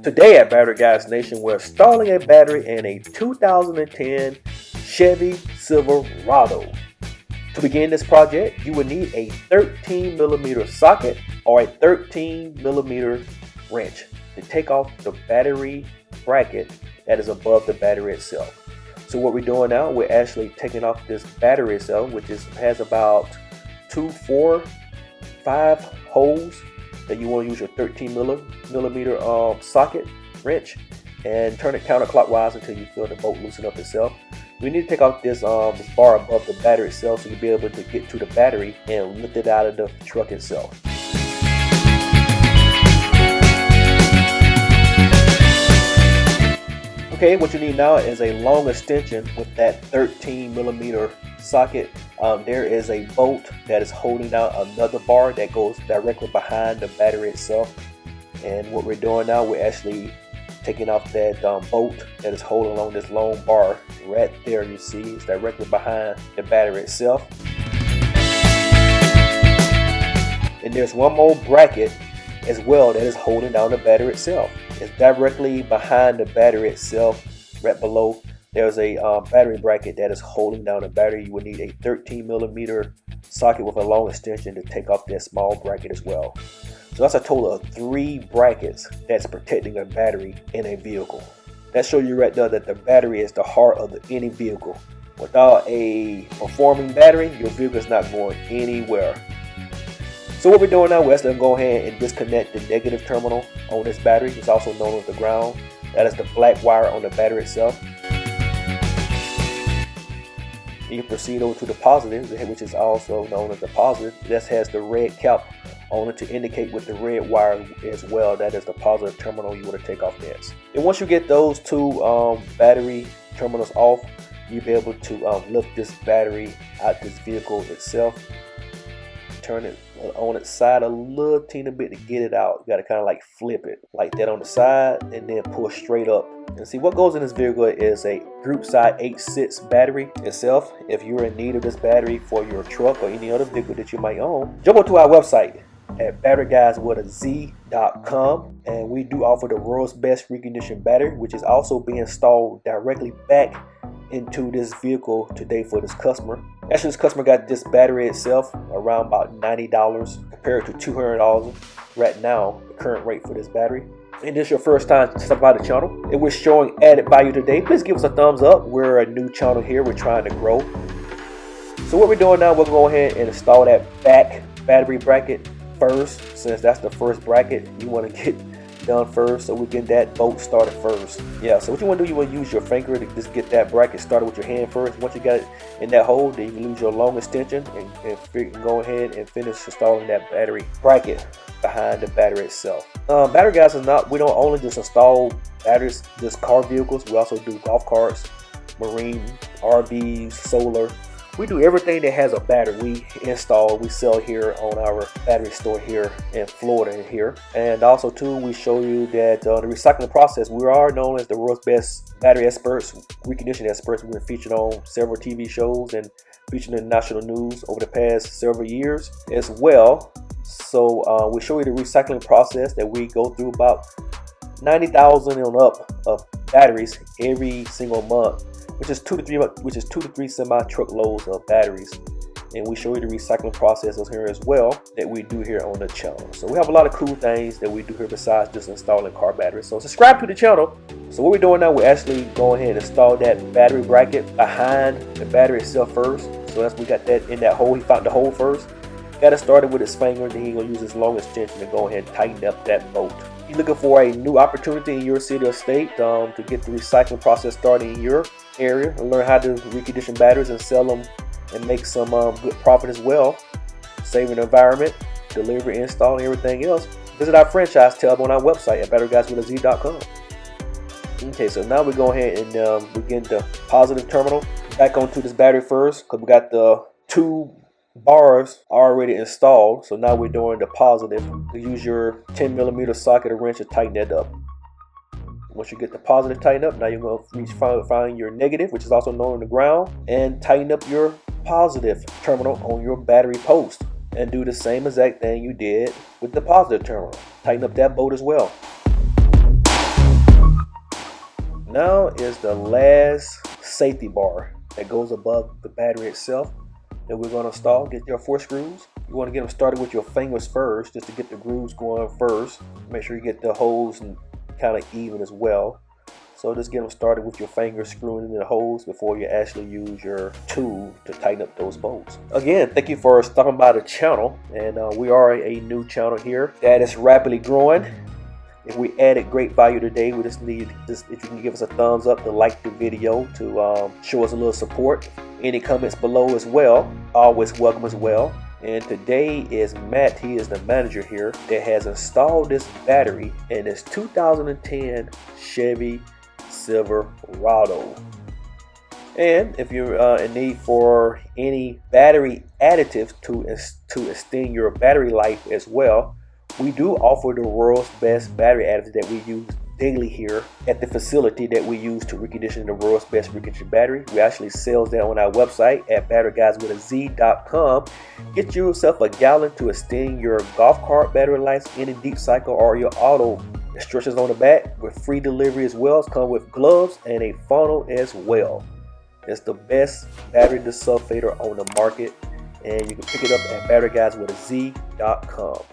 Today at Battery Guyz Nation, we're installing a battery in a 2010 Chevy Silverado. To begin this project, you will need a 13mm socket or a 13mm wrench to take off the battery bracket that is above the battery itself. So what we're doing now, we're actually taking off this battery itself, which has about 2, 4, 5 holes that you want to use your 13mm socket wrench and turn it counterclockwise until you feel the bolt loosen up itself. We need to take off this bar above the battery itself so you'll be able to get to the battery and lift it out of the truck itself. Okay, what you need now is a long extension with that 13mm socket. There is a bolt that is holding out another bar that goes directly behind the battery itself. And what we're doing now, we're actually taking off that bolt that is holding along this long bar. Right there, you see, it's directly behind the battery itself. And there's one more bracket as well that is holding down the battery itself. It's directly behind the battery itself, right below. There's a battery bracket that is holding down the battery. You will need a 13mm socket with a long extension to take off that small bracket as well. So that's a total of 3 brackets that's protecting a battery in a vehicle. That shows you right there that the battery is the heart of any vehicle. Without a performing battery, your vehicle is not going anywhere. So what we're doing now, we're going to go ahead and disconnect the negative terminal on this battery. It's also known as the ground. That is the black wire on the battery itself. You can proceed over to the positive, which is also known as the positive. This has the red cap on it to indicate with the red wire as well. That is the positive terminal you want to take off this. And once you get those 2 battery terminals off, you'll be able to lift this battery out this vehicle itself. Turn it on its side a little teeny bit to get it out. You got to kind of like flip it like that on the side and then pull straight up. And see, what goes in this vehicle is a group side 8-6 battery itself. If you're in need of this battery for your truck or any other vehicle that you might own, jump onto our website at batteryguyzwithaz.com, and we do offer the world's best reconditioned battery, which is also being installed directly back into this vehicle today for this customer. Actually, this customer got this battery itself around about $90 compared to $200 right now, the current rate for this battery. And this is your first time to stop by the channel and we're showing added value today, please give us a thumbs up. We're a new channel here, we're trying to grow. So what we're doing now, we'll go ahead and install that back battery bracket first, since that's the first bracket you want to get done first, so we get that bolt started first. Yeah, so what you want to do, you want to use your finger to just get that bracket started with your hand first. Once you got it in that hole, then you can use your long extension and go ahead and finish installing that battery bracket behind the battery itself. Battery Guyz is not, we don't only just install batteries, just car vehicles, we also do golf carts, marine, RVs, solar. We do everything that has a battery. We install, we sell here on our battery store here in Florida here. And also too, we show you that the recycling process, we are known as the world's best battery experts, reconditioning experts. We've been featured on several TV shows and featured in national news over the past several years as well. So we show you the recycling process that we go through about 90,000 and up of batteries every single month, which is 2 to 3 semi truckloads of batteries. And we show you the recycling processes here as well that we do here on the channel. So we have a lot of cool things that we do here besides just installing car batteries. So subscribe to the channel. So what we're doing now, we're actually going ahead and install that battery bracket behind the battery itself first. So that's, we got that in that hole. He found the hole first. Got it started with his finger, then he's gonna use his long extension to go ahead and tighten up that bolt. You're looking for a new opportunity in your city or state to get the recycling process started in your area and learn how to recondition batteries and sell them and make some good profit as well, saving the environment, delivery, install, and everything else. Visit our franchise tab on our website at batteryguyzwithaz.com. Okay, so now we go ahead and begin the positive terminal. Back onto this battery first, because we got the 2 bars already installed. So now we're doing the positive. You use your 10mm socket or wrench to tighten that up. Once you get the positive tightened up, now you're going to find your negative, which is also known on the ground, and tighten up your positive terminal on your battery post. And do the same exact thing you did with the positive terminal. Tighten up that bolt as well. Now is the last safety bar that goes above the battery itself that we're going to install. Get your 4 screws. You want to get them started with your fingers first, just to get the grooves going first. Make sure you get the holes kind of even as well. So just get them started with your fingers screwing in the holes before you actually use your tool to tighten up those bolts. Again, thank you for stopping by the channel, and we are a new channel here that is rapidly growing. If we added great value today, we just need if you can give us a thumbs up to like the video to show us a little support. Any comments below as well, always welcome as well. And today is Matt, he is the manager here, that has installed this battery in this 2010 Chevy Silverado. And if you're in need for any battery additives to extend your battery life as well, we do offer the world's best battery additives that we use daily here at the facility that we use to recondition the world's best reconditioned battery. We actually sell that on our website at batteryguyz.com. Get yourself a gallon to extend your golf cart battery life, any deep cycle, or your auto. Instructions on the back with free delivery as well. It's come with gloves and a funnel as well. It's the best battery desulfator on the market, and you can pick it up at batteryguyz.com.